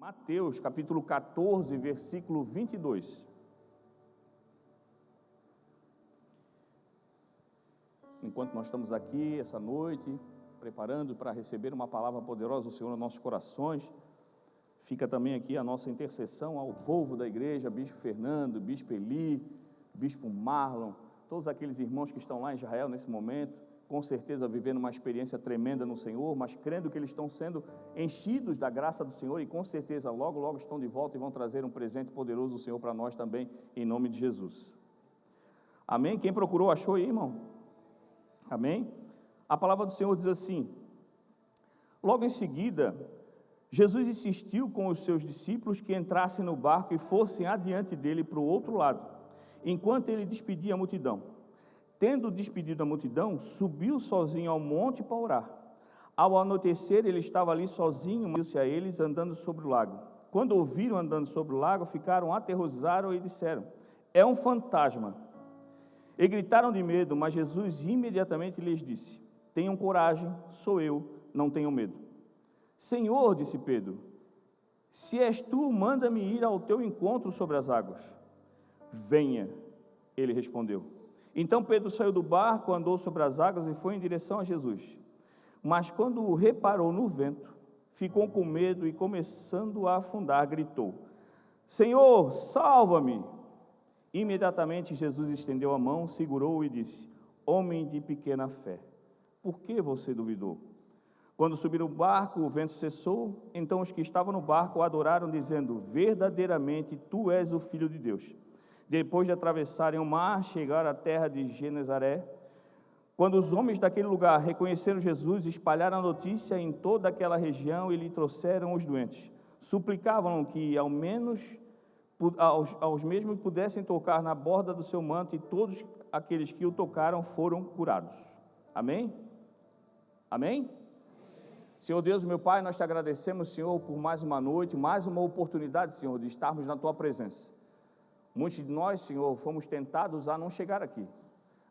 Mateus, capítulo 14, versículo 22. Enquanto nós estamos aqui essa noite, preparando para receber uma palavra poderosa do Senhor nos nossos corações, fica também aqui a nossa intercessão ao povo da igreja, Bispo Fernando, Bispo Eli, Bispo Marlon, todos aqueles irmãos que estão lá em Israel nesse momento, com certeza vivendo uma experiência tremenda no Senhor, mas crendo que eles estão sendo enchidos da graça do Senhor e com certeza logo, logo estão de volta e vão trazer um presente poderoso do Senhor para nós também, em nome de Jesus. Amém? Quem procurou, achou aí, irmão? Amém? A palavra do Senhor diz assim: logo em seguida, Jesus insistiu com os seus discípulos que entrassem no barco e fossem adiante dele para o outro lado, enquanto ele despedia a multidão. Tendo despedido a multidão, subiu sozinho ao monte para orar. Ao anoitecer, ele estava ali sozinho, mas a eles andando sobre o lago. Quando ouviram andando sobre o lago, ficaram aterrorizados e disseram: é um fantasma. E gritaram de medo, mas Jesus imediatamente lhes disse: tenham coragem, sou eu, não tenham medo. Senhor, disse Pedro, se és tu, manda-me ir ao teu encontro sobre as águas. Venha, ele respondeu. Então Pedro saiu do barco, andou sobre as águas e foi em direção a Jesus. Mas quando reparou no vento, ficou com medo e, começando a afundar, gritou: Senhor, salva-me! Imediatamente Jesus estendeu a mão, segurou-o e disse: homem de pequena fé, por que você duvidou? Quando subiram o barco, o vento cessou. Então os que estavam no barco o adoraram, dizendo: verdadeiramente tu és o Filho de Deus. Depois de atravessarem o mar, chegaram à terra de Genezaré. Quando os homens daquele lugar reconheceram Jesus, espalharam a notícia em toda aquela região e lhe trouxeram os doentes. Suplicavam que ao menos aos mesmos pudessem tocar na borda do seu manto, e todos aqueles que o tocaram foram curados. Amém? Amém? Senhor Deus, meu Pai, nós te agradecemos, Senhor, por mais uma noite, mais uma oportunidade, Senhor, de estarmos na tua presença. Muitos de nós, Senhor, fomos tentados a não chegar aqui.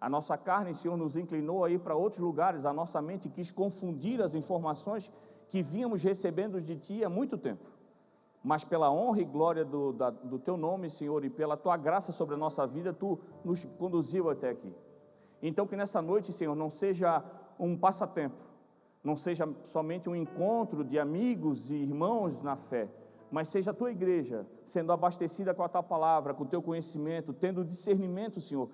A nossa carne, Senhor, nos inclinou a ir para outros lugares. A nossa mente quis confundir as informações que vínhamos recebendo de Ti há muito tempo. Mas pela honra e glória do Teu nome, Senhor, e pela Tua graça sobre a nossa vida, Tu nos conduziu até aqui. Então que nessa noite, Senhor, não seja um passatempo, não seja somente um encontro de amigos e irmãos na fé, mas seja a Tua igreja sendo abastecida com a Tua palavra, com o Teu conhecimento, tendo discernimento, Senhor,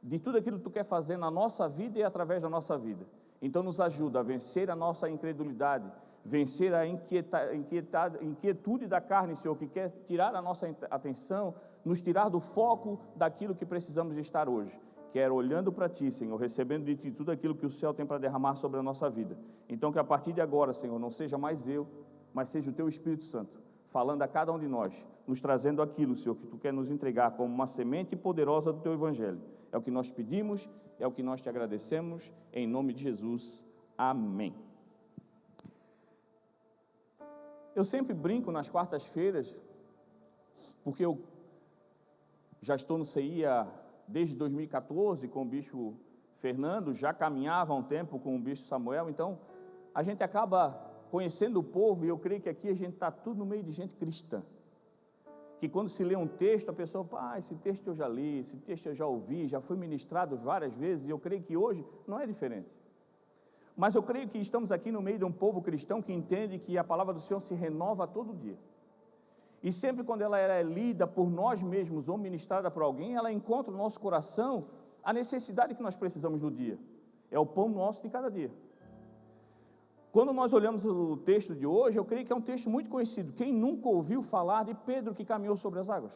de tudo aquilo que Tu quer fazer na nossa vida e através da nossa vida. Então nos ajuda a vencer a nossa incredulidade, vencer a inquietude da carne, Senhor, que quer tirar a nossa atenção, nos tirar do foco daquilo que precisamos estar hoje, que é olhando para Ti, Senhor, recebendo de Ti tudo aquilo que o céu tem para derramar sobre a nossa vida. Então que a partir de agora, Senhor, não seja mais eu, mas seja o Teu Espírito Santo, falando a cada um de nós, nos trazendo aquilo, Senhor, que Tu quer nos entregar como uma semente poderosa do Teu Evangelho. É o que nós pedimos, é o que nós Te agradecemos, em nome de Jesus, amém. Eu sempre brinco nas quartas-feiras, porque eu já estou no CI desde 2014 com o Bispo Fernando, já caminhava há um tempo com o Bispo Samuel, então a gente acaba conhecendo o povo, e eu creio que aqui a gente está tudo no meio de gente cristã, que quando se lê um texto, a pessoa, esse texto eu já li, esse texto eu já ouvi, já foi ministrado várias vezes, e eu creio que hoje não é diferente. Mas eu creio que estamos aqui no meio de um povo cristão que entende que a palavra do Senhor se renova todo dia, e sempre quando ela é lida por nós mesmos ou ministrada por alguém, ela encontra no nosso coração a necessidade que nós precisamos no dia, é o pão nosso de cada dia. Quando nós olhamos o texto de hoje, eu creio que é um texto muito conhecido. Quem nunca ouviu falar de Pedro que caminhou sobre as águas?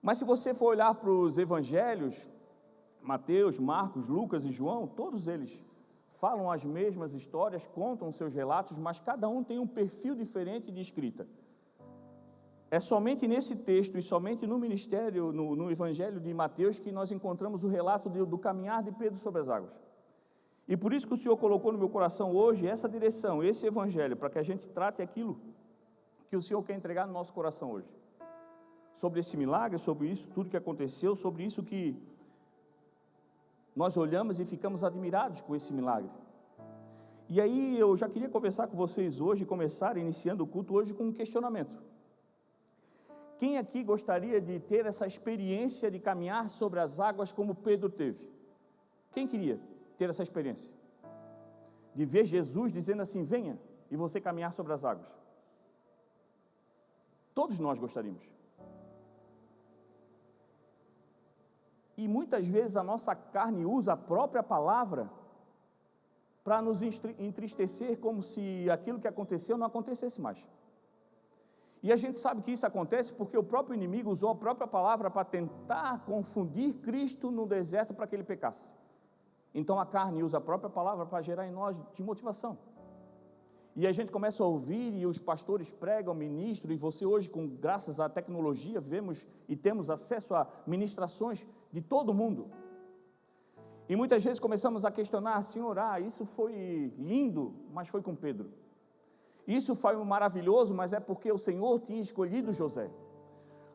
Mas se você for olhar para os evangelhos, Mateus, Marcos, Lucas e João, todos eles falam as mesmas histórias, contam seus relatos, mas cada um tem um perfil diferente de escrita. É somente nesse texto e somente no ministério, no evangelho de Mateus, que nós encontramos o relato do caminhar de Pedro sobre as águas. E por isso que o Senhor colocou no meu coração hoje essa direção, esse evangelho, para que a gente trate aquilo que o Senhor quer entregar no nosso coração hoje. Sobre esse milagre, sobre isso, tudo que aconteceu, sobre isso que nós olhamos e ficamos admirados com esse milagre. E aí eu já queria conversar com vocês hoje, começar iniciando o culto hoje com um questionamento. Quem aqui gostaria de ter essa experiência de caminhar sobre as águas como Pedro teve? Quem queria ter essa experiência? De ver Jesus dizendo assim, venha, e você caminhar sobre as águas. Todos nós gostaríamos. E muitas vezes a nossa carne usa a própria palavra para nos entristecer, como se aquilo que aconteceu não acontecesse mais. E a gente sabe que isso acontece porque o próprio inimigo usou a própria palavra para tentar confundir Cristo no deserto para que ele pecasse. Então a carne usa a própria palavra para gerar em nós de motivação. E a gente começa a ouvir, e os pastores pregam, ministram, e você hoje, graças à tecnologia, vemos e temos acesso a ministrações de todo mundo. E muitas vezes começamos a questionar, Senhor, isso foi lindo, mas foi com Pedro. Isso foi maravilhoso, mas é porque o Senhor tinha escolhido José.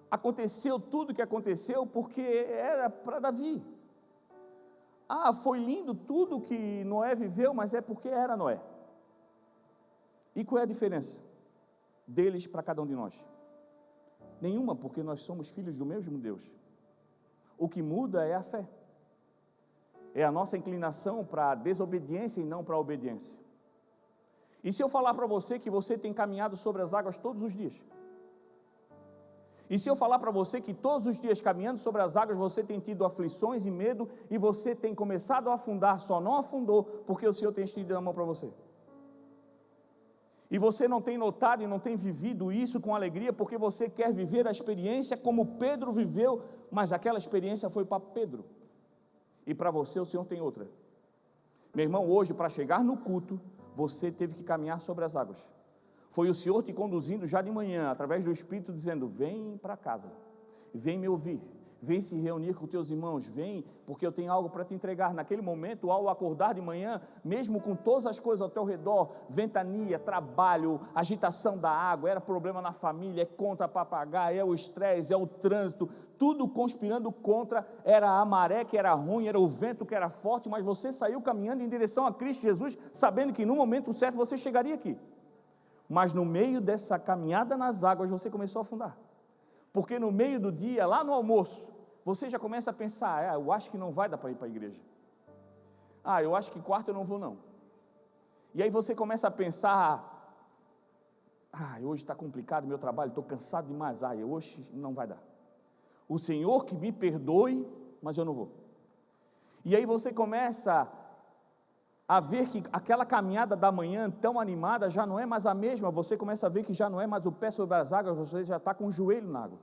Aconteceu tudo o que aconteceu porque era para Davi. Foi lindo tudo que Noé viveu, mas é porque era Noé. E qual é a diferença deles para cada um de nós? Nenhuma, porque nós somos filhos do mesmo Deus. O que muda é a fé. É a nossa inclinação para a desobediência e não para a obediência. E se eu falar para você que você tem caminhado sobre as águas todos os dias? E se eu falar para você que todos os dias caminhando sobre as águas você tem tido aflições e medo e você tem começado a afundar, só não afundou porque o Senhor tem estendido a mão para você? E você não tem notado e não tem vivido isso com alegria porque você quer viver a experiência como Pedro viveu, mas aquela experiência foi para Pedro. E para você o Senhor tem outra. Meu irmão, hoje para chegar no culto, você teve que caminhar sobre as águas. Foi o Senhor te conduzindo já de manhã, através do Espírito, dizendo, vem para casa, vem me ouvir, vem se reunir com teus irmãos, vem, porque eu tenho algo para te entregar. Naquele momento, ao acordar de manhã, mesmo com todas as coisas ao teu redor, ventania, trabalho, agitação da água, era problema na família, é conta para pagar, é o estresse, é o trânsito, tudo conspirando contra, era a maré que era ruim, era o vento que era forte, mas você saiu caminhando em direção a Cristo Jesus, sabendo que no momento certo você chegaria aqui. Mas no meio dessa caminhada nas águas, você começou a afundar. Porque no meio do dia, lá no almoço, você já começa a pensar, eu acho que não vai dar para ir para a igreja. Eu acho que quarta eu não vou não. E aí você começa a pensar, hoje está complicado meu trabalho, estou cansado demais, hoje não vai dar. O Senhor que me perdoe, mas eu não vou. E aí você começa a ver que aquela caminhada da manhã tão animada já não é mais a mesma, você começa a ver que já não é mais o pé sobre as águas, você já está com o joelho na água.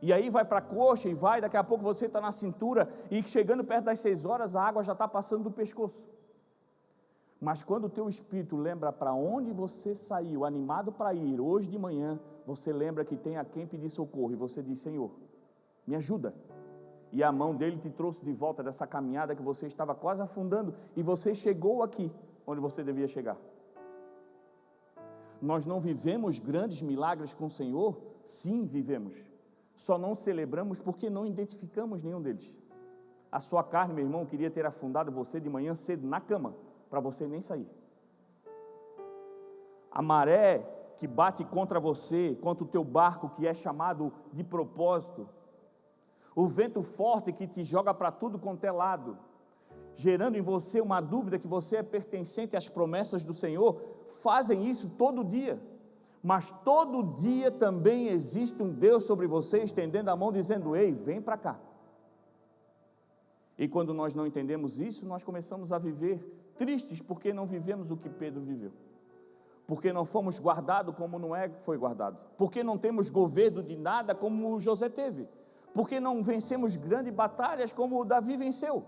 E aí vai para a coxa e vai, daqui a pouco você está na cintura, e chegando perto das 6 horas, a água já está passando do pescoço. Mas quando o teu espírito lembra para onde você saiu, animado para ir, hoje de manhã, você lembra que tem a quem pedir socorro, e você diz, Senhor, me ajuda. E a mão dele te trouxe de volta dessa caminhada que você estava quase afundando, e você chegou aqui, onde você devia chegar. Nós não vivemos grandes milagres com o Senhor? Sim, vivemos. Só não celebramos porque não identificamos nenhum deles. A sua carne, meu irmão, queria ter afundado você de manhã cedo na cama, para você nem sair. A maré que bate contra você, contra o teu barco, que é chamado de propósito, o vento forte que te joga para tudo quanto é lado, gerando em você uma dúvida que você é pertencente às promessas do Senhor, fazem isso todo dia. Mas todo dia também existe um Deus sobre você, estendendo a mão, dizendo, ei, vem para cá. E quando nós não entendemos isso, nós começamos a viver tristes, porque não vivemos o que Pedro viveu. Porque não fomos guardados como Noé foi guardado. Porque não temos governo de nada como José teve. Porque não vencemos grandes batalhas como Davi venceu.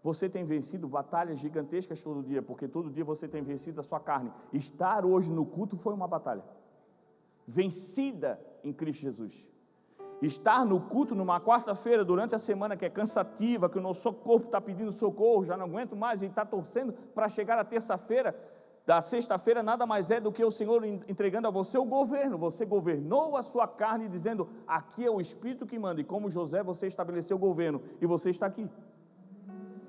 Você tem vencido batalhas gigantescas todo dia, porque todo dia você tem vencido a sua carne. Estar hoje no culto foi uma batalha vencida em Cristo Jesus. Estar no culto numa quarta-feira durante a semana que é cansativa, que o nosso corpo está pedindo socorro, já não aguento mais, e está torcendo para chegar a terça-feira, da sexta-feira nada mais é do que o Senhor entregando a você o governo. Você governou a sua carne dizendo, aqui é o Espírito que manda, e como José você estabeleceu o governo, e você está aqui.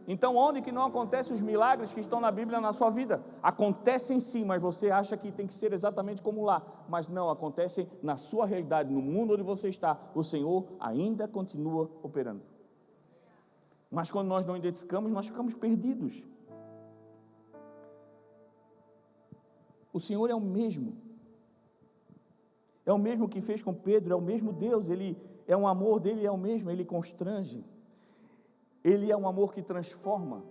Então, onde que não acontecem os milagres que estão na Bíblia na sua vida? Acontecem sim, mas você acha que tem que ser exatamente como lá. Mas não, acontecem na sua realidade, no mundo onde você está. O Senhor ainda continua operando. Mas quando nós não identificamos, nós ficamos perdidos. O Senhor é o mesmo. É o mesmo que fez com Pedro, é o mesmo Deus. Ele é um amor dele, é o mesmo, ele constrange. Ele é um amor que transforma,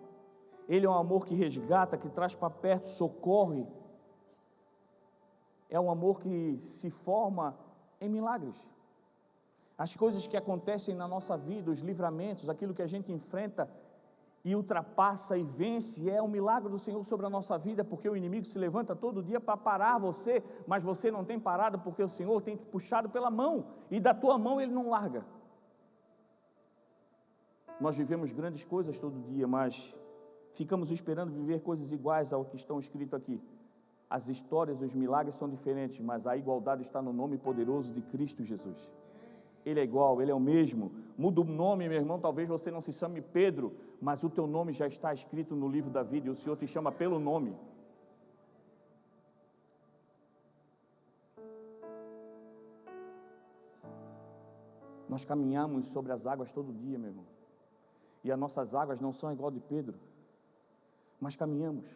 ele é um amor que resgata, que traz para perto, socorre. É um amor que se forma em milagres. As coisas que acontecem na nossa vida, os livramentos, aquilo que a gente enfrenta e ultrapassa e vence, é um milagre do Senhor sobre a nossa vida, porque o inimigo se levanta todo dia para parar você, mas você não tem parado, porque o Senhor tem te puxado pela mão, e da tua mão ele não larga. Nós vivemos grandes coisas todo dia, mas ficamos esperando viver coisas iguais ao que estão escrito aqui. As histórias, os milagres são diferentes, mas a igualdade está no nome poderoso de Cristo Jesus. Ele é igual, ele é o mesmo. Muda o nome, meu irmão, talvez você não se chame Pedro, mas o teu nome já está escrito no livro da vida, e o Senhor te chama pelo nome. Nós caminhamos sobre as águas todo dia, meu irmão. E as nossas águas não são igual de Pedro, mas caminhamos.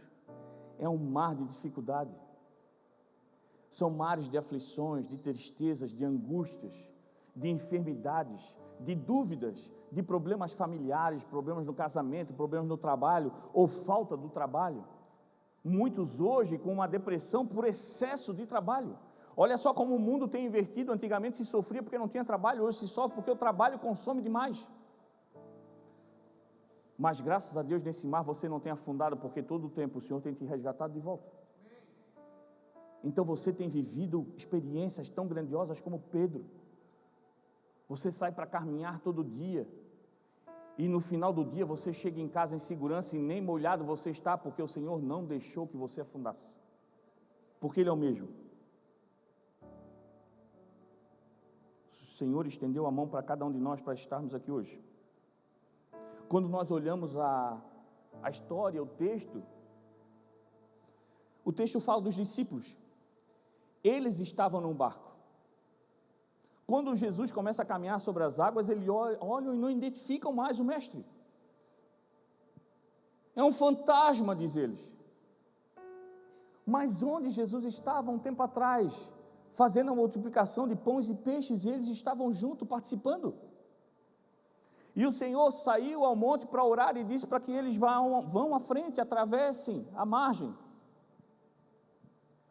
É um mar de dificuldade. São mares de aflições, de tristezas, de angústias, de enfermidades, de dúvidas, de problemas familiares, problemas no casamento, problemas no trabalho, ou falta do trabalho. Muitos hoje com uma depressão por excesso de trabalho. Olha só como o mundo tem invertido. Antigamente se sofria porque não tinha trabalho, hoje se sofre porque o trabalho consome demais. Mas graças a Deus nesse mar você não tem afundado, porque todo o tempo o Senhor tem te resgatado de volta. Então você tem vivido experiências tão grandiosas como Pedro. Você sai para caminhar todo dia, e no final do dia você chega em casa em segurança, e nem molhado você está, porque o Senhor não deixou que você afundasse, porque Ele é o mesmo. O Senhor estendeu a mão para cada um de nós para estarmos aqui hoje. Quando nós olhamos a história, o texto fala dos discípulos. Eles estavam num barco. Quando Jesus começa a caminhar sobre as águas, eles olham e não identificam mais o mestre. É um fantasma, diz eles. Mas onde Jesus estava um tempo atrás, fazendo a multiplicação de pães e peixes, e eles estavam juntos, participando. E o Senhor saiu ao monte para orar e disse para que eles vão à frente, atravessem a margem,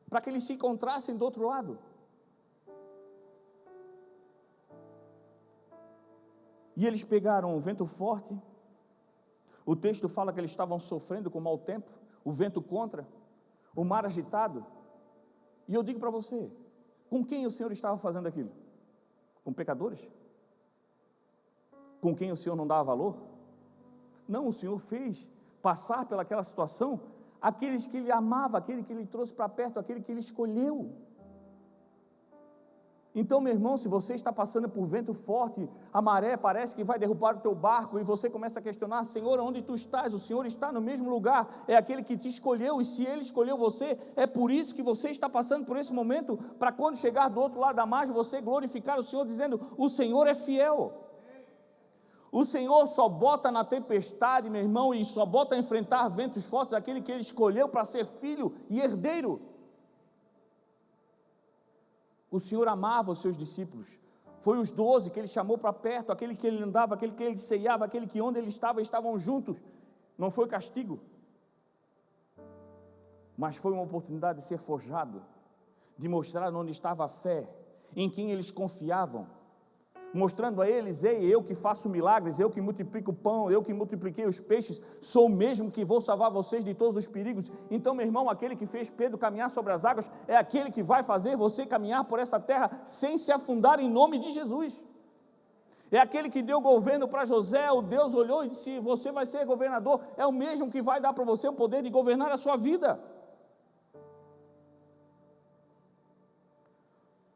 para que eles se encontrassem do outro lado. E eles pegaram um vento forte. O texto fala que eles estavam sofrendo com mau tempo, o vento contra, o mar agitado. E eu digo para você, com quem o Senhor estava fazendo aquilo? Com pecadores? Com quem o Senhor não dava valor? Não, o Senhor fez passar pelaquela situação aqueles que Ele amava, aquele que Ele trouxe para perto, aquele que Ele escolheu. Então, meu irmão, se você está passando por vento forte, a maré parece que vai derrubar o teu barco, e você começa a questionar: Senhor, onde tu estás? O Senhor está no mesmo lugar, é aquele que te escolheu, e se Ele escolheu você, é por isso que você está passando por esse momento, para quando chegar do outro lado da margem, você glorificar o Senhor, dizendo: o Senhor é fiel. O Senhor só bota na tempestade, meu irmão, e só bota a enfrentar ventos fortes aquele que Ele escolheu para ser filho e herdeiro. O Senhor amava os seus discípulos. Foi os 12 que Ele chamou para perto, aquele que Ele andava, aquele que Ele ceiava, aquele que onde Ele estava, estavam juntos. Não foi castigo, mas foi uma oportunidade de ser forjado, de mostrar onde estava a fé, em quem eles confiavam, mostrando a eles: ei, eu que faço milagres, eu que multiplico o pão, eu que multipliquei os peixes, sou o mesmo que vou salvar vocês de todos os perigos. Então, meu irmão, aquele que fez Pedro caminhar sobre as águas, é aquele que vai fazer você caminhar por essa terra sem se afundar, em nome de Jesus. É aquele que deu governo para José, o Deus olhou e disse: você vai ser governador, é o mesmo que vai dar para você o poder de governar a sua vida.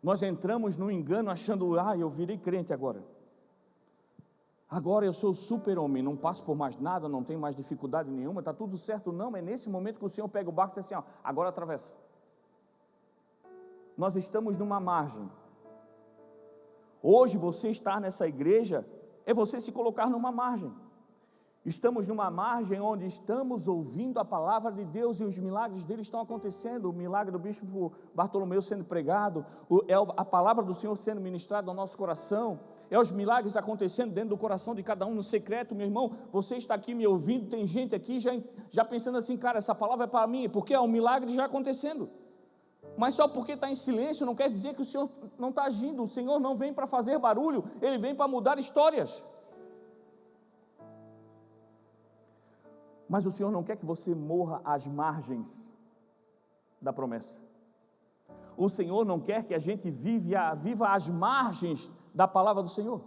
Nós entramos no engano achando: eu virei crente agora. Agora eu sou super-homem, não passo por mais nada, não tenho mais dificuldade nenhuma, está tudo certo. Não, é nesse momento que o Senhor pega o barco e diz assim, ó, agora atravessa. Nós estamos numa margem. Hoje você estar nessa igreja é você se colocar numa margem. Estamos numa margem onde estamos ouvindo a palavra de Deus e os milagres dele estão acontecendo. O milagre do bispo Bartolomeu sendo pregado, é a palavra do Senhor sendo ministrada ao nosso coração, é os milagres acontecendo dentro do coração de cada um no secreto. Meu irmão, você está aqui me ouvindo, tem gente aqui já pensando assim, cara, essa palavra é para mim, porque é um milagre já acontecendo. Mas só porque está em silêncio não quer dizer que o Senhor não está agindo. O Senhor não vem para fazer barulho, Ele vem para mudar histórias. Mas o Senhor não quer que você morra às margens da promessa. O Senhor não quer que a gente viva às margens da palavra do Senhor.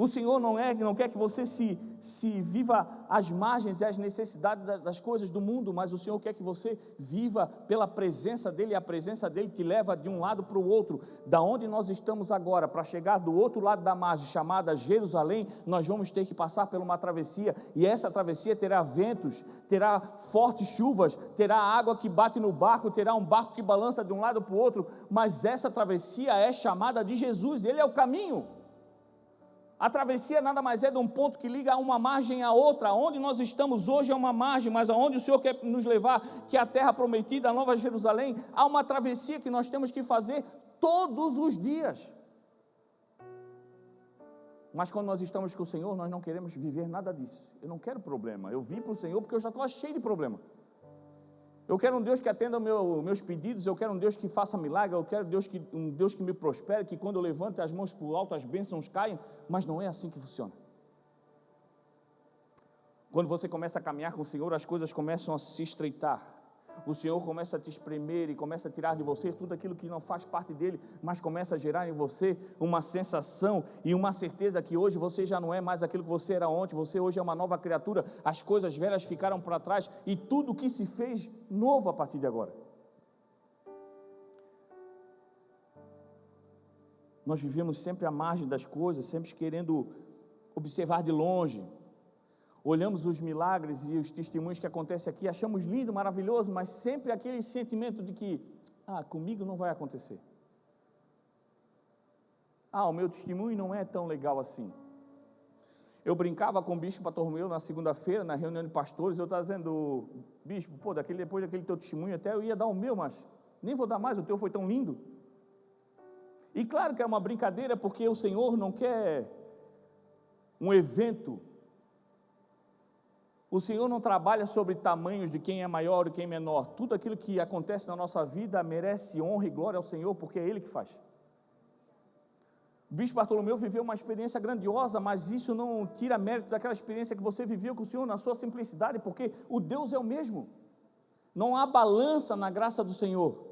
O Senhor não quer que você se viva às margens e às necessidades das coisas do mundo, mas o Senhor quer que você viva pela presença dEle, e a presença dEle te leva de um lado para o outro. Da onde nós estamos agora, para chegar do outro lado da margem, chamada Jerusalém, nós vamos ter que passar por uma travessia, e essa travessia terá ventos, terá fortes chuvas, terá água que bate no barco, terá um barco que balança de um lado para o outro, mas essa travessia é chamada de Jesus, Ele é o caminho. A travessia nada mais é de um ponto que liga uma margem à outra. Onde nós estamos hoje é uma margem, mas aonde o Senhor quer nos levar, que é a terra prometida, a Nova Jerusalém, há uma travessia que nós temos que fazer todos os dias. Mas quando nós estamos com o Senhor, nós não queremos viver nada disso. Eu não quero problema, eu vim para o Senhor porque eu já estava cheio de problema. Eu quero um Deus que atenda meus pedidos, eu quero um Deus que faça milagre, eu quero um Deus que me prospere, que quando eu levante as mãos para o alto, as bênçãos caem, mas não é assim que funciona. Quando você começa a caminhar com o Senhor, as coisas começam a se estreitar, o Senhor começa a te espremer e começa a tirar de você tudo aquilo que não faz parte dele, mas começa a gerar em você uma sensação e uma certeza que hoje você já não é mais aquilo que você era ontem, você hoje é uma nova criatura, as coisas velhas ficaram para trás e tudo que se fez novo a partir de agora. Nós vivemos sempre à margem das coisas, sempre querendo observar de longe. Olhamos os milagres e os testemunhos que acontecem aqui, achamos lindo, maravilhoso, mas sempre aquele sentimento de que, comigo não vai acontecer. O meu testemunho não é tão legal assim. Eu brincava com o bispo Bartolomeu na segunda-feira, na reunião de pastores, eu estava dizendo, bispo, depois daquele teu testemunho, até eu ia dar o meu, mas nem vou dar mais, o teu foi tão lindo. E claro que é uma brincadeira, porque o Senhor não quer um evento. O Senhor não trabalha sobre tamanhos de quem é maior e quem é menor. Tudo aquilo que acontece na nossa vida merece honra e glória ao Senhor, porque é Ele que faz. O bispo Bartolomeu viveu uma experiência grandiosa, mas isso não tira mérito daquela experiência que você viveu com o Senhor na sua simplicidade, porque o Deus é o mesmo. Não há balança na graça do Senhor.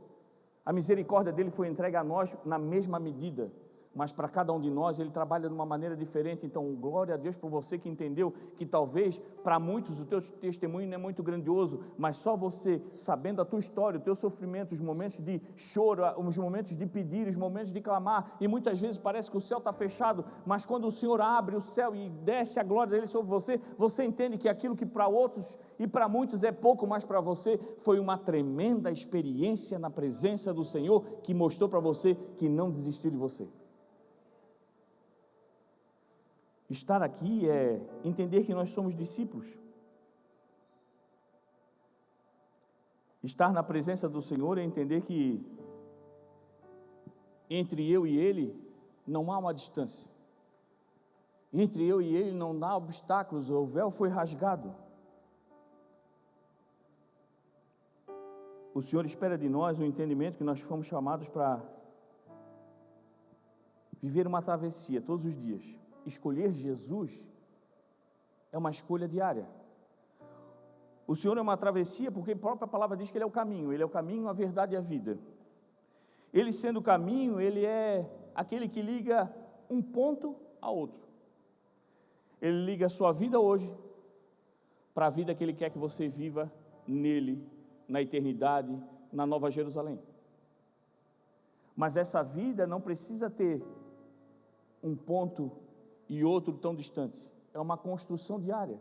A misericórdia dele foi entregue a nós na mesma medida, mas para cada um de nós Ele trabalha de uma maneira diferente. Então glória a Deus por você que entendeu que talvez para muitos o teu testemunho não é muito grandioso, mas só você sabendo a tua história, o teu sofrimento, os momentos de choro, os momentos de pedir, os momentos de clamar, e muitas vezes parece que o céu está fechado, mas quando o Senhor abre o céu e desce a glória dele sobre você, você entende que aquilo que para outros e para muitos é pouco, mas para você foi uma tremenda experiência na presença do Senhor, que mostrou para você que não desistiu de você. Estar aqui é entender que nós somos discípulos. Estar na presença do Senhor é entender que entre eu e Ele não há uma distância. Entre eu e Ele não há obstáculos, o véu foi rasgado. O Senhor espera de nós o entendimento que nós fomos chamados para viver uma travessia todos os dias. Escolher Jesus é uma escolha diária. O Senhor é uma travessia porque a própria palavra diz que Ele é o caminho, a verdade e a vida. Ele sendo o caminho, Ele é aquele que liga um ponto a outro. Ele liga a sua vida hoje para a vida que Ele quer que você viva nele, na eternidade, na Nova Jerusalém. Mas essa vida não precisa ter um ponto e outro tão distante. É uma construção diária.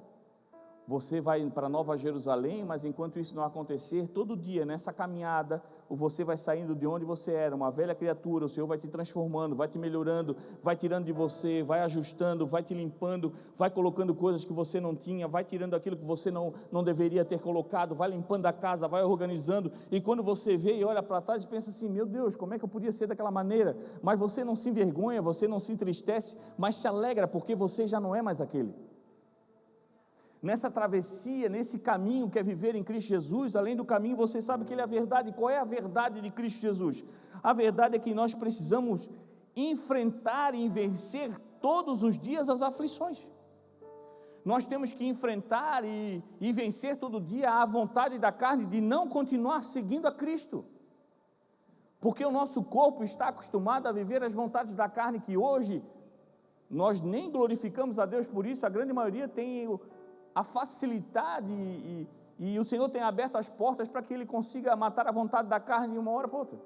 Você vai para Nova Jerusalém, mas enquanto isso não acontecer, todo dia nessa caminhada, você vai saindo de onde você era, uma velha criatura, o Senhor vai te transformando, vai te melhorando, vai tirando de você, vai ajustando, vai te limpando, vai colocando coisas que você não tinha, vai tirando aquilo que você não deveria ter colocado, vai limpando a casa, vai organizando, e quando você vê e olha para trás e pensa assim, meu Deus, como é que eu podia ser daquela maneira? Mas você não se envergonha, você não se entristece, mas se alegra, porque você já não é mais aquele. Nessa travessia, nesse caminho que é viver em Cristo Jesus, além do caminho, você sabe que ele é a verdade. Qual é a verdade de Cristo Jesus? A verdade é que nós precisamos enfrentar e vencer todos os dias as aflições. Nós temos que enfrentar e vencer todo dia a vontade da carne de não continuar seguindo a Cristo, porque o nosso corpo está acostumado a viver as vontades da carne, que hoje nós nem glorificamos a Deus por isso. A grande maioria tem a facilidade e o Senhor tem aberto as portas para que ele consiga matar a vontade da carne de uma hora para outra.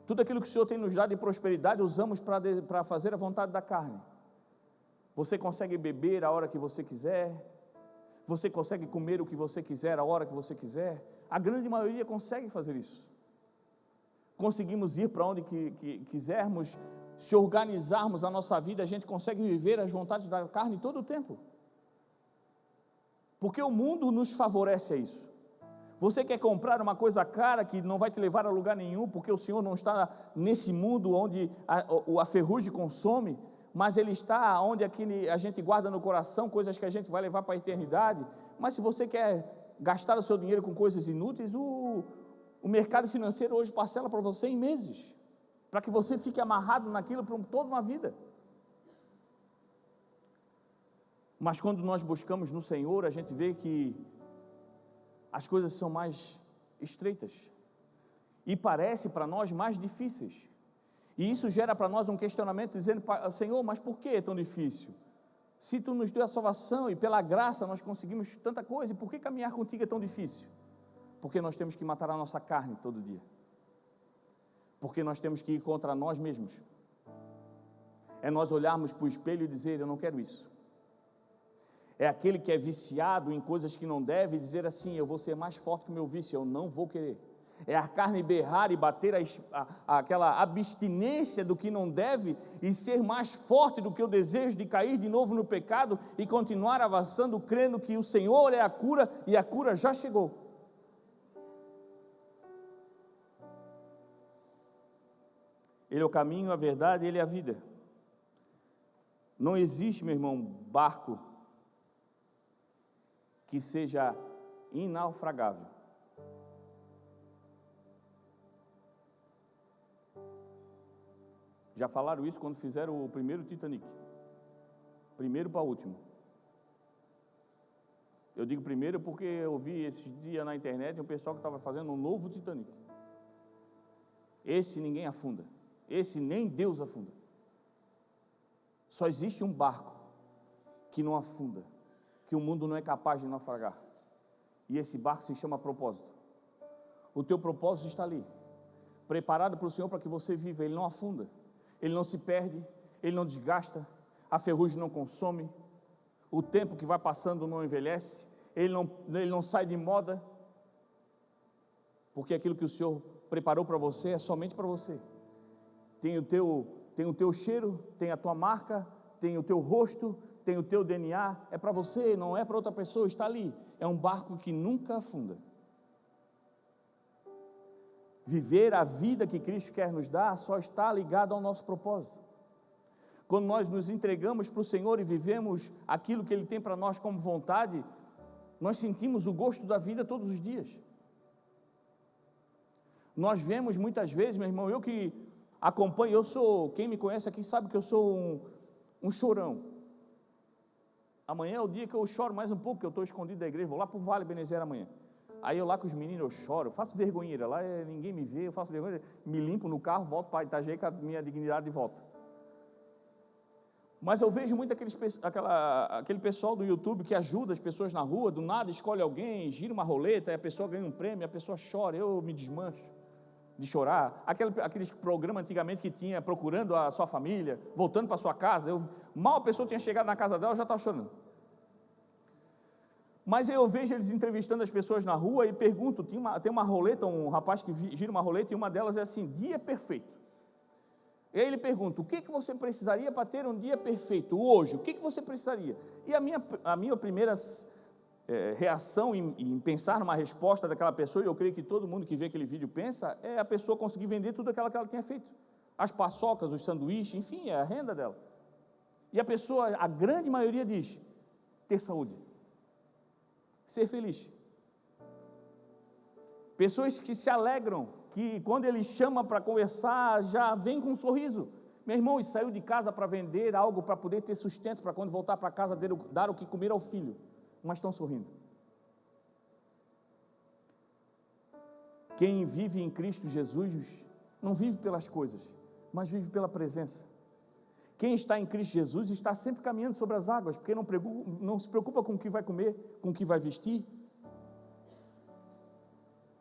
Tudo aquilo que o Senhor tem nos dado de prosperidade, usamos para fazer a vontade da carne. Você consegue beber a hora que você quiser, você consegue comer o que você quiser a hora que você quiser, a grande maioria consegue fazer isso. Conseguimos ir para onde quisermos, se organizarmos a nossa vida, a gente consegue viver as vontades da carne todo o tempo. Porque o mundo nos favorece a isso. Você quer comprar uma coisa cara que não vai te levar a lugar nenhum, porque o Senhor não está nesse mundo onde a ferrugem consome, mas Ele está onde a gente guarda no coração, coisas que a gente vai levar para a eternidade. Mas se você quer gastar o seu dinheiro com coisas inúteis, o mercado financeiro hoje parcela para você em meses, para que você fique amarrado naquilo por toda uma vida. Mas quando nós buscamos no Senhor, a gente vê que as coisas são mais estreitas e parece para nós mais difíceis, e isso gera para nós um questionamento dizendo, Senhor, mas por que é tão difícil? Se Tu nos deu a salvação e pela graça nós conseguimos tanta coisa, e por que caminhar contigo é tão difícil? Porque nós temos que matar a nossa carne todo dia, porque nós temos que ir contra nós mesmos, é nós olharmos para o espelho e dizer, eu não quero isso. É aquele que é viciado em coisas que não deve dizer assim, eu vou ser mais forte que o meu vício, eu não vou querer. É a carne berrar e bater aquela abstinência do que não deve e ser mais forte do que o desejo de cair de novo no pecado e continuar avançando, crendo que o Senhor é a cura e a cura já chegou. Ele é o caminho, a verdade, Ele é a vida. Não existe, meu irmão, barco que seja inaufragável. Já falaram isso quando fizeram o primeiro Titanic, primeiro para o último. Eu digo primeiro porque eu vi esses dias na internet um pessoal que estava fazendo um novo Titanic. Esse ninguém afunda, esse nem Deus afunda. Só existe um barco que não afunda, que o mundo não é capaz de naufragar, e esse barco se chama propósito. O teu propósito está ali, preparado para o Senhor, para que você viva. Ele não afunda, ele não se perde, ele não desgasta, a ferrugem não consome, o tempo que vai passando não envelhece, ele não sai de moda, porque aquilo que o Senhor preparou para você é somente para você. Tem o teu cheiro, tem a tua marca, tem o teu rosto, tem o teu DNA, é para você, não é para outra pessoa, está ali. É um barco que nunca afunda. Viver a vida que Cristo quer nos dar só está ligado ao nosso propósito. Quando nós nos entregamos para o Senhor e vivemos aquilo que Ele tem para nós como vontade, nós sentimos o gosto da vida todos os dias. Nós vemos muitas vezes, meu irmão, eu que acompanho, quem me conhece aqui sabe que eu sou um chorão. Amanhã é o dia que eu choro mais um pouco, que eu estou escondido da igreja, vou lá para o Vale Benezer amanhã. Aí eu lá com os meninos, eu choro, faço vergonheira, lá ninguém me vê, eu faço vergonha, me limpo no carro, volto para Itajaí com a minha dignidade de volta. Mas eu vejo muito aquele pessoal do YouTube que ajuda as pessoas na rua, do nada escolhe alguém, gira uma roleta, e a pessoa ganha um prêmio, a pessoa chora, eu me desmancho. de chorar, aqueles programas antigamente que tinha, procurando a sua família, voltando para a sua casa, mal a pessoa tinha chegado na casa dela, eu já estava chorando. Mas eu vejo eles entrevistando as pessoas na rua e pergunto, tem uma roleta, um rapaz que gira uma roleta, e uma delas é assim, dia perfeito. E aí ele pergunta, o que você precisaria para ter um dia perfeito, hoje, o que você precisaria? E a minha primeira reação em pensar numa resposta daquela pessoa, e eu creio que todo mundo que vê aquele vídeo pensa, é a pessoa conseguir vender tudo aquilo que ela tinha feito. As paçocas, os sanduíches, enfim, é a renda dela. E a pessoa, a grande maioria diz, ter saúde. Ser feliz. Pessoas que se alegram, que quando ele chama para conversar, já vem com um sorriso. Meu irmão, e saiu de casa para vender algo, para poder ter sustento, para quando voltar para casa dele, dar o que comer ao filho, mas estão sorrindo. Quem vive em Cristo Jesus, não vive pelas coisas, mas vive pela presença. Quem está em Cristo Jesus está sempre caminhando sobre as águas, porque não se preocupa com o que vai comer, com o que vai vestir.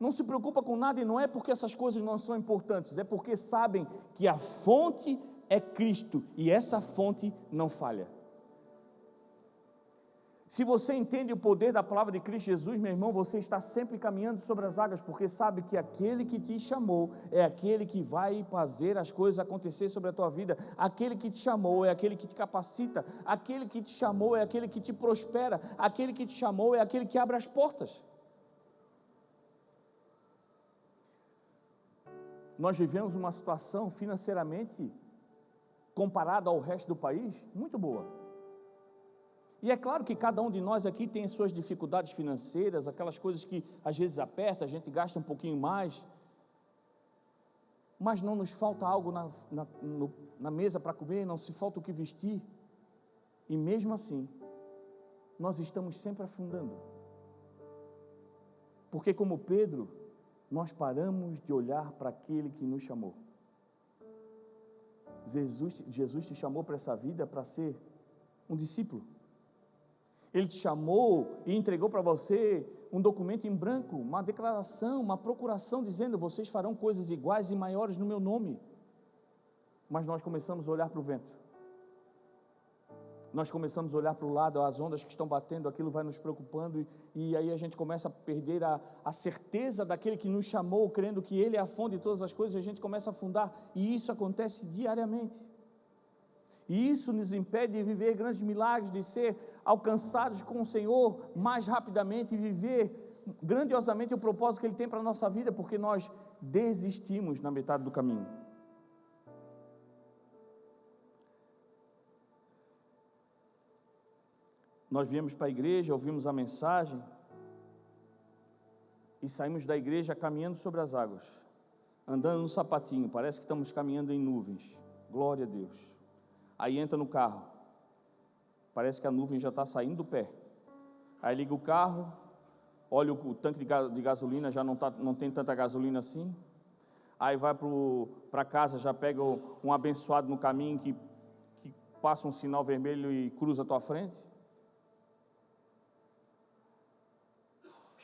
Não se preocupa com nada, e não é porque essas coisas não são importantes, é porque sabem que a fonte é Cristo, e essa fonte não falha. Se você entende o poder da palavra de Cristo Jesus, meu irmão, você está sempre caminhando sobre as águas, porque sabe que aquele que te chamou é aquele que vai fazer as coisas acontecer sobre a tua vida. Aquele que te chamou é aquele que te capacita, aquele que te chamou é aquele que te prospera, aquele que te chamou é aquele que abre as portas. Nós vivemos uma situação financeiramente, comparada ao resto do país, muito boa. E é claro que cada um de nós aqui tem suas dificuldades financeiras, aquelas coisas que às vezes aperta, a gente gasta um pouquinho mais, mas não nos falta algo na mesa para comer, não se falta o que vestir, e mesmo assim, nós estamos sempre afundando, porque como Pedro, nós paramos de olhar para aquele que nos chamou. Jesus te chamou para essa vida para ser um discípulo. Ele te chamou e entregou para você um documento em branco, uma declaração, uma procuração, dizendo, vocês farão coisas iguais e maiores no meu nome. Mas nós começamos a olhar para o vento. Nós começamos a olhar para o lado, as ondas que estão batendo, aquilo vai nos preocupando, e aí a gente começa a perder a certeza daquele que nos chamou, crendo que Ele é a fonte de todas as coisas, e a gente começa a afundar, e isso acontece diariamente. E isso nos impede de viver grandes milagres, de ser alcançados com o Senhor mais rapidamente e viver grandiosamente o propósito que Ele tem para a nossa vida, porque nós desistimos na metade do caminho. Nós viemos para a igreja, ouvimos a mensagem e saímos da igreja caminhando sobre as águas, andando no sapatinho, parece que estamos caminhando em nuvens. Glória a Deus. Aí entra no carro, parece que a nuvem já está saindo do pé. Aí liga o carro, olha o tanque de gasolina, já não tem tanta gasolina assim. Aí vai para casa, já pega um abençoado no caminho que passa um sinal vermelho e cruza a tua frente.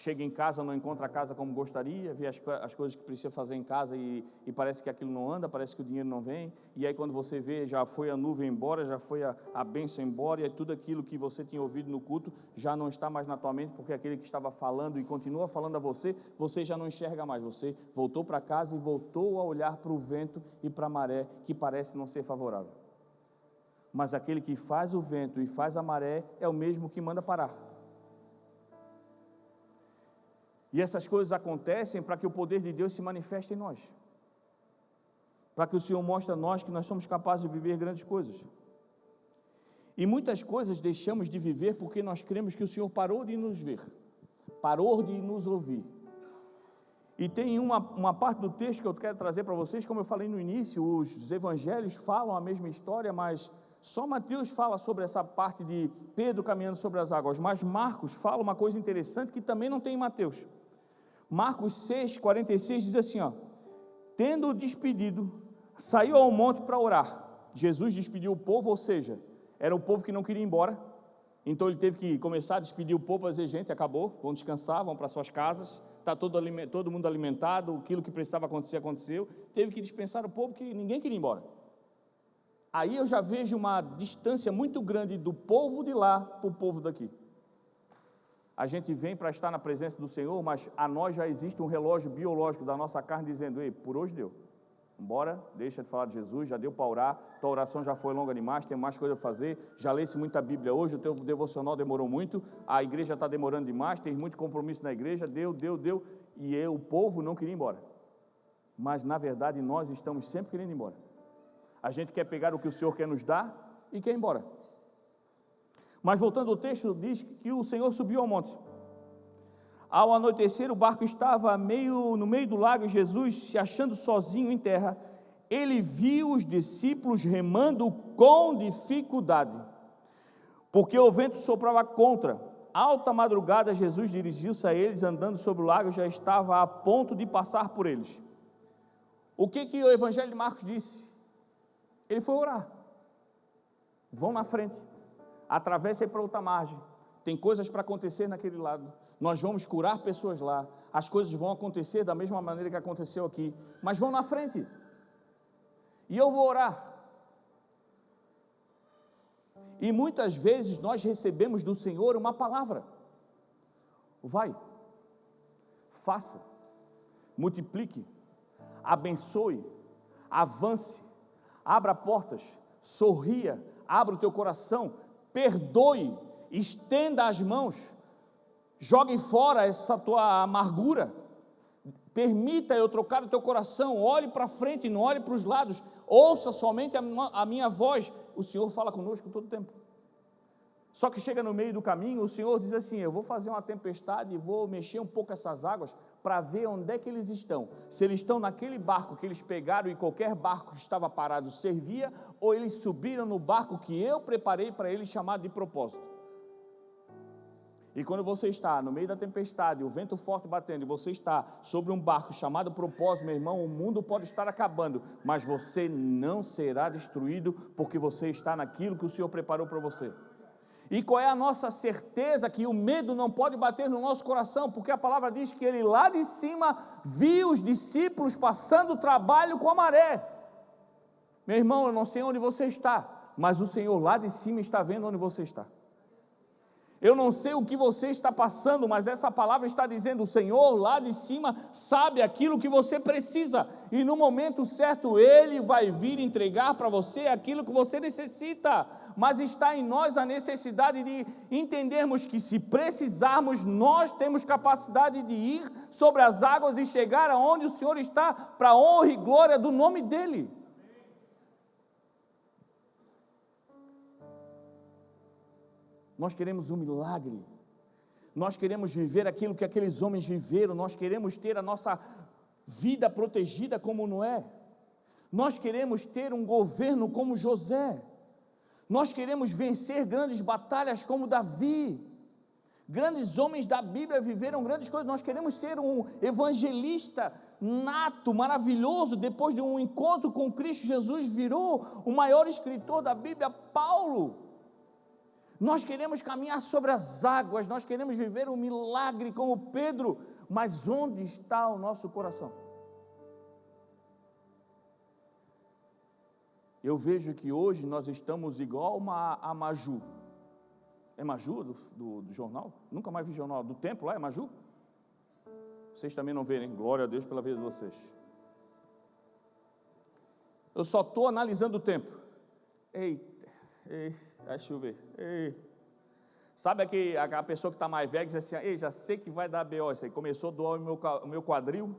Chega em casa, não encontra a casa como gostaria, vê as coisas que precisa fazer em casa e parece que aquilo não anda, parece que o dinheiro não vem, e aí quando você vê, já foi a nuvem embora, já foi a bênção embora, e tudo aquilo que você tinha ouvido no culto já não está mais na tua mente, porque aquele que estava falando e continua falando a você já não enxerga mais, você voltou para casa e voltou a olhar para o vento e para a maré, que parece não ser favorável. Mas aquele que faz o vento e faz a maré é o mesmo que manda parar. E essas coisas acontecem para que o poder de Deus se manifeste em nós, para que o Senhor mostre a nós que nós somos capazes de viver grandes coisas. E muitas coisas deixamos de viver porque nós cremos que o Senhor parou de nos ver, parou de nos ouvir. E tem uma parte do texto que eu quero trazer para vocês, como eu falei no início, os evangelhos falam a mesma história, mas só Mateus fala sobre essa parte de Pedro caminhando sobre as águas, mas Marcos fala uma coisa interessante que também não tem em Mateus. Marcos 6,46 diz assim, tendo despedido, saiu ao monte para orar. Jesus despediu o povo, ou seja, era o povo que não queria ir embora, Então ele teve que começar a despedir o povo, a dizer, gente, acabou, vão descansar, vão para suas casas, está todo mundo alimentado, aquilo que precisava acontecer, aconteceu. Teve que dispensar o povo, que ninguém queria ir embora. Aí eu já vejo uma distância muito grande do povo de lá para o povo daqui. A gente vem para estar na presença do Senhor, mas a nós já existe um relógio biológico da nossa carne dizendo, ei, por hoje deu. Embora, deixa de falar de Jesus, já deu para orar, tua oração já foi longa demais, tem mais coisa a fazer, já lê-se muita Bíblia hoje, o teu devocional demorou muito, a igreja está demorando demais, tem muito compromisso na igreja, deu, e o povo não queria ir embora. Mas, na verdade, nós estamos sempre querendo ir embora. A gente quer pegar o que o Senhor quer nos dar e quer ir embora. Mas, voltando ao texto, diz que o Senhor subiu ao monte. Ao anoitecer, o barco estava no meio do lago e Jesus, se achando sozinho em terra, ele viu os discípulos remando com dificuldade, porque o vento soprava contra. Alta madrugada, Jesus dirigiu-se a eles, andando sobre o lago, já estava a ponto de passar por eles. O que o Evangelho de Marcos disse? Ele foi orar. Vão na frente, atravessem para outra margem, tem coisas para acontecer naquele lado. Nós vamos curar pessoas lá, as coisas vão acontecer da mesma maneira que aconteceu aqui, mas vão na frente, e eu vou orar. E muitas vezes nós recebemos do Senhor uma palavra, vai, faça, multiplique, abençoe, avance, abra portas, sorria, abra o teu coração, perdoe, estenda as mãos, jogue fora essa tua amargura, permita eu trocar o teu coração, olhe para frente, não olhe para os lados, ouça somente a minha voz. O Senhor fala conosco todo o tempo. Só que chega no meio do caminho, o Senhor diz assim, eu vou fazer uma tempestade e vou mexer um pouco essas águas, para ver onde é que eles estão, se eles estão naquele barco que eles pegaram e qualquer barco que estava parado servia, ou eles subiram no barco que eu preparei para eles, chamado de propósito. E quando você está no meio da tempestade, o vento forte batendo, e você está sobre um barco chamado propósito, meu irmão, o mundo pode estar acabando, mas você não será destruído, porque você está naquilo que o Senhor preparou para você. E qual é a nossa certeza? Que o medo não pode bater no nosso coração, porque a palavra diz que ele lá de cima viu os discípulos passando o trabalho com a maré. Meu irmão, eu não sei onde você está, mas o Senhor lá de cima está vendo onde você está. Eu não sei o que você está passando, mas essa palavra está dizendo, o Senhor lá de cima sabe aquilo que você precisa, e no momento certo Ele vai vir entregar para você aquilo que você necessita, mas está em nós a necessidade de entendermos que se precisarmos, nós temos capacidade de ir sobre as águas e chegar aonde o Senhor está, para a honra e glória do nome dEle. Nós queremos um milagre, nós queremos viver aquilo que aqueles homens viveram, nós queremos ter a nossa vida protegida como Noé, nós queremos ter um governo como José, nós queremos vencer grandes batalhas como Davi. Grandes homens da Bíblia viveram grandes coisas. Nós queremos ser um evangelista nato, maravilhoso. Depois de um encontro com Cristo Jesus, virou o maior escritor da Bíblia, Paulo. Nós queremos caminhar sobre as águas, nós queremos viver um milagre como Pedro, mas onde está o nosso coração? Eu vejo que hoje nós estamos igual a Maju. É Maju do jornal? Nunca mais vi jornal. Do templo lá é Maju? Vocês também não verem, glória a Deus pela vida de vocês. Eu só estou analisando o tempo. Eita, deixa eu ver. Sabe a pessoa que está mais velha diz assim, ei, já sei que vai dar BO isso aí, começou a doar o meu quadril,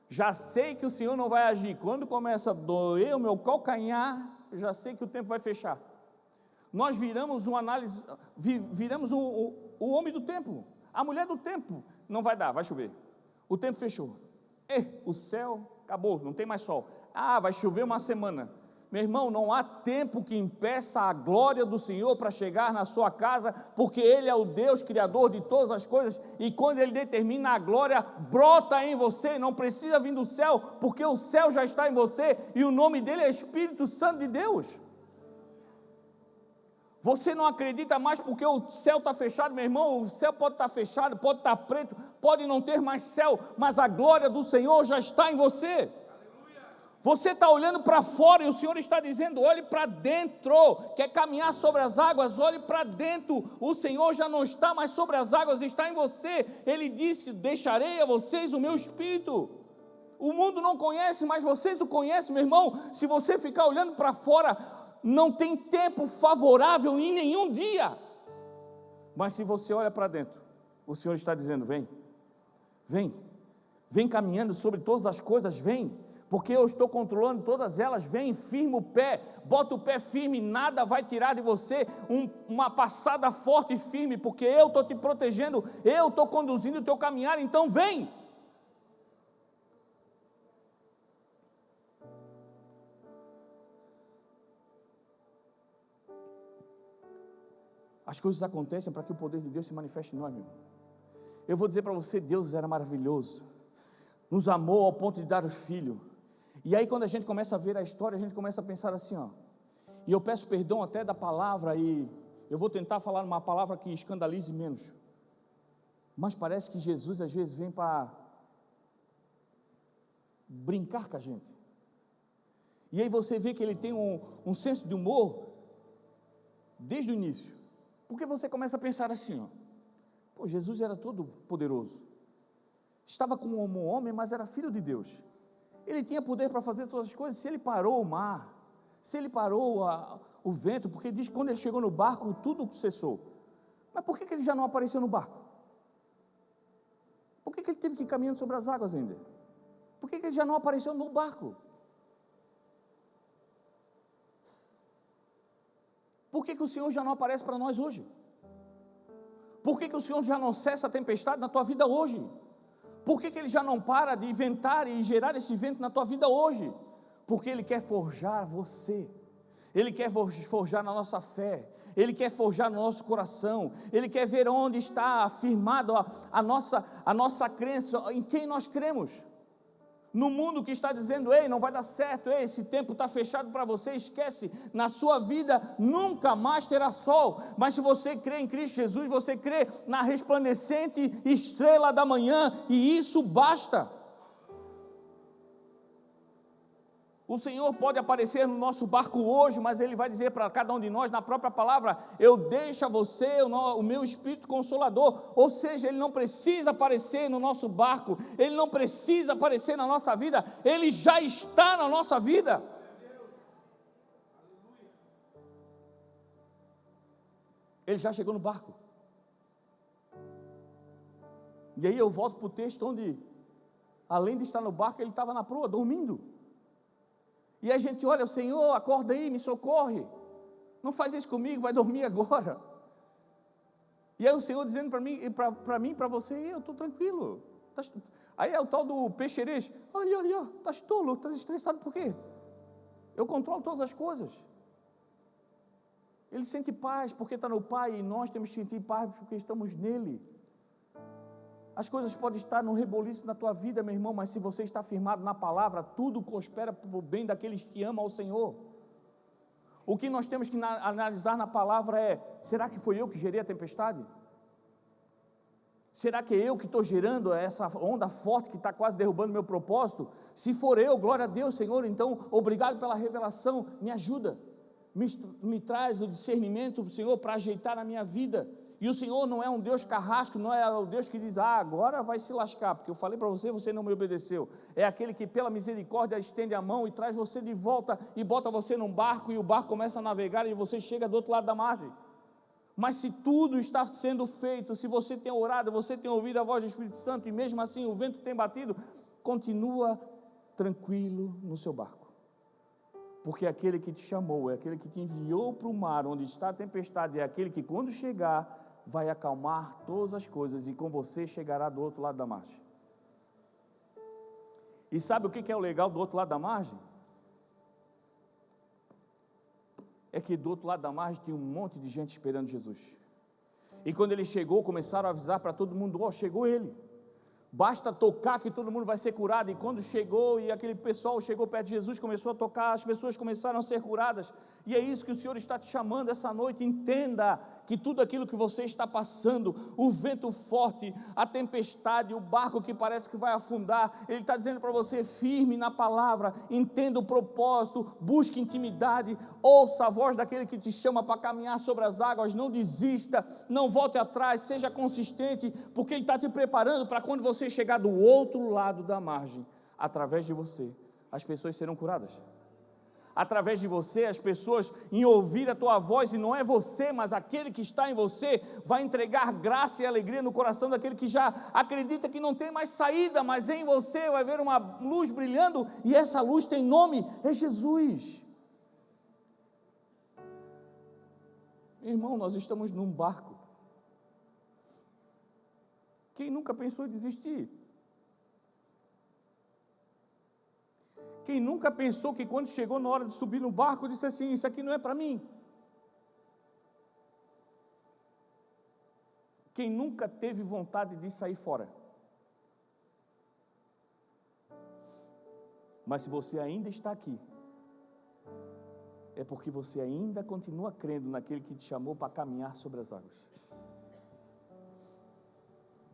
já sei que o Senhor não vai agir, quando começa a doer o meu calcanhar, já sei que o tempo vai fechar. Nós viramos uma análise, viramos o homem do tempo, a mulher do tempo, não vai dar, vai chover, o tempo fechou, o céu acabou, não tem mais sol, vai chover uma semana. Meu irmão, não há tempo que impeça a glória do Senhor para chegar na sua casa, porque Ele é o Deus Criador de todas as coisas, e quando Ele determina a glória, brota em você, não precisa vir do céu, porque o céu já está em você, e o nome dEle é Espírito Santo de Deus. Você não acredita mais porque o céu está fechado, meu irmão. O céu pode estar fechado, pode estar preto, pode não ter mais céu, mas a glória do Senhor já está em você. Você está olhando para fora e o Senhor está dizendo: olhe para dentro. Quer caminhar sobre as águas? Olhe para dentro. O Senhor já não está mais sobre as águas, está em você. Ele disse: deixarei a vocês o meu espírito. O mundo não conhece, mas vocês o conhecem, meu irmão. Se você ficar olhando para fora, não tem tempo favorável em nenhum dia. Mas se você olha para dentro, o Senhor está dizendo: vem, vem, vem caminhando sobre todas as coisas, vem, porque eu estou controlando todas elas. Vem, firma o pé, bota o pé firme, nada vai tirar de você uma passada forte e firme, porque eu estou te protegendo, eu estou conduzindo o teu caminhar, então vem. As coisas acontecem para que o poder de Deus se manifeste em nós, meu irmão. Eu vou dizer para você, Deus era maravilhoso, nos amou ao ponto de dar os filhos. E aí quando a gente começa a ver a história, a gente começa a pensar assim, ó. E eu peço perdão até da palavra, e eu vou tentar falar uma palavra que escandalize menos. Mas parece que Jesus às vezes vem para brincar com a gente. E aí você vê que ele tem um senso de humor desde o início. Porque você começa a pensar assim, ó, pô, Jesus era todo poderoso, estava como um homem, mas era filho de Deus, ele tinha poder para fazer todas as coisas. Se ele parou o mar, se ele parou o vento, porque diz que quando ele chegou no barco, tudo cessou, mas por que ele já não apareceu no barco? Por que ele teve que ir caminhando sobre as águas ainda? Por que ele já não apareceu no barco? Por que o Senhor já não aparece para nós hoje? Por que o Senhor já não cessa a tempestade na tua vida hoje? Por que Ele já não para de inventar e gerar esse vento na tua vida hoje? Porque Ele quer forjar você, Ele quer forjar na nossa fé, Ele quer forjar no nosso coração, Ele quer ver onde está afirmado a nossa crença, em quem nós cremos. No mundo que está dizendo: ei, não vai dar certo, ei, esse tempo está fechado para você, esquece, na sua vida nunca mais terá sol. Mas se você crê em Cristo Jesus, você crê na resplandecente estrela da manhã, e isso basta. O Senhor pode aparecer no nosso barco hoje, mas Ele vai dizer para cada um de nós, na própria palavra: eu deixo a você o meu Espírito Consolador. Ou seja, Ele não precisa aparecer no nosso barco, Ele não precisa aparecer na nossa vida, Ele já está na nossa vida. Ele já chegou no barco. E aí eu volto para o texto onde, além de estar no barco, Ele estava na proa, dormindo. E a gente olha: Senhor, acorda aí, me socorre, não faz isso comigo, vai dormir agora. E aí o Senhor dizendo para mim, para você: eu estou tranquilo. Aí é o tal do peixerejo: olha, estás tolo, estás estressado por quê? Eu controlo todas as coisas. Ele sente paz porque está no Pai, e nós temos que sentir paz porque estamos nele. As coisas podem estar no reboliço na tua vida, meu irmão, mas se você está firmado na palavra, tudo prospera para o bem daqueles que amam ao Senhor. O que nós temos que analisar na palavra é: será que foi eu que gerei a tempestade? Será que é eu que estou gerando essa onda forte que está quase derrubando meu propósito? Se for eu, glória a Deus, Senhor, então obrigado pela revelação, me ajuda, me traz o discernimento, Senhor, para ajeitar a minha vida. E o Senhor não é um Deus carrasco, não é o Deus que diz: agora vai se lascar, porque eu falei para você, você não me obedeceu. É aquele que pela misericórdia estende a mão e traz você de volta e bota você num barco, e o barco começa a navegar e você chega do outro lado da margem. Mas se tudo está sendo feito, se você tem orado, você tem ouvido a voz do Espírito Santo, e mesmo assim o vento tem batido, continua tranquilo no seu barco. Porque aquele que te chamou, é aquele que te enviou para o mar onde está a tempestade, é aquele que quando chegar vai acalmar todas as coisas, e com você chegará do outro lado da margem. E sabe o que é o legal do outro lado da margem? É que do outro lado da margem tinha um monte de gente esperando Jesus. E quando ele chegou, começaram a avisar para todo mundo: chegou ele. Basta tocar que todo mundo vai ser curado. E quando chegou, e aquele pessoal chegou perto de Jesus, começou a tocar, as pessoas começaram a ser curadas. E é isso que o Senhor está te chamando essa noite. Entenda que tudo aquilo que você está passando, o vento forte, a tempestade, o barco que parece que vai afundar, Ele está dizendo para você: firme na palavra, entenda o propósito, busque intimidade, ouça a voz daquele que te chama para caminhar sobre as águas, não desista, não volte atrás, seja consistente, porque Ele está te preparando para quando você chegar do outro lado da margem, através de você, as pessoas serão curadas. Através de você, as pessoas, em ouvir a tua voz, e não é você, mas aquele que está em você, vai entregar graça e alegria no coração daquele que já acredita que não tem mais saída, mas em você vai ver uma luz brilhando, e essa luz tem nome, é Jesus. Irmão, nós estamos num barco. Quem nunca pensou em desistir? Quem nunca pensou que quando chegou na hora de subir no barco, disse assim: isso aqui não é para mim? Quem nunca teve vontade de sair fora? Mas se você ainda está aqui, é porque você ainda continua crendo naquele que te chamou para caminhar sobre as águas.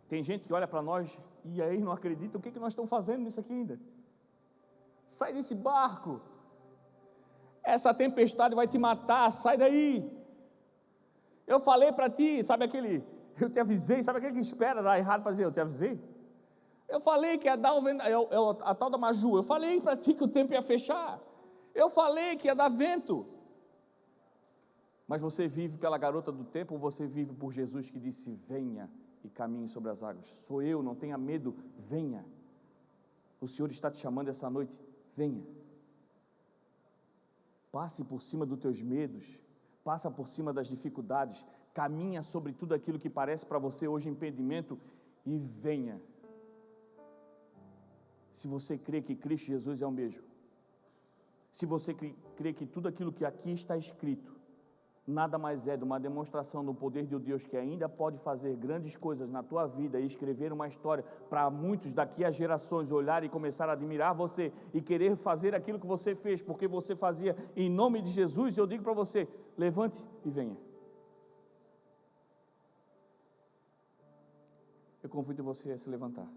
Tem gente que olha para nós e aí não acredita: o que nós estamos fazendo nisso aqui ainda? Sai desse barco, essa tempestade vai te matar, sai daí. Eu falei para ti, sabe aquele, eu te avisei, sabe aquele que espera dar errado para dizer, eu te avisei? Eu falei que ia dar a tal da Maju, eu falei para ti que o tempo ia fechar, eu falei que ia dar vento. Mas você vive pela garota do tempo, ou você vive por Jesus que disse: venha e caminhe sobre as águas? Sou eu, não tenha medo, venha. O Senhor está te chamando essa noite, venha. Passe por cima dos teus medos, passa por cima das dificuldades, caminha sobre tudo aquilo que parece para você hoje impedimento e venha. Se você crê que Cristo Jesus é o mesmo, se você crê que tudo aquilo que aqui está escrito nada mais é de uma demonstração do poder de Deus, que ainda pode fazer grandes coisas na tua vida e escrever uma história para muitos daqui a gerações olharem e começar a admirar você e querer fazer aquilo que você fez, porque você fazia em nome de Jesus. Eu digo para você: levante e venha. Eu convido você a se levantar.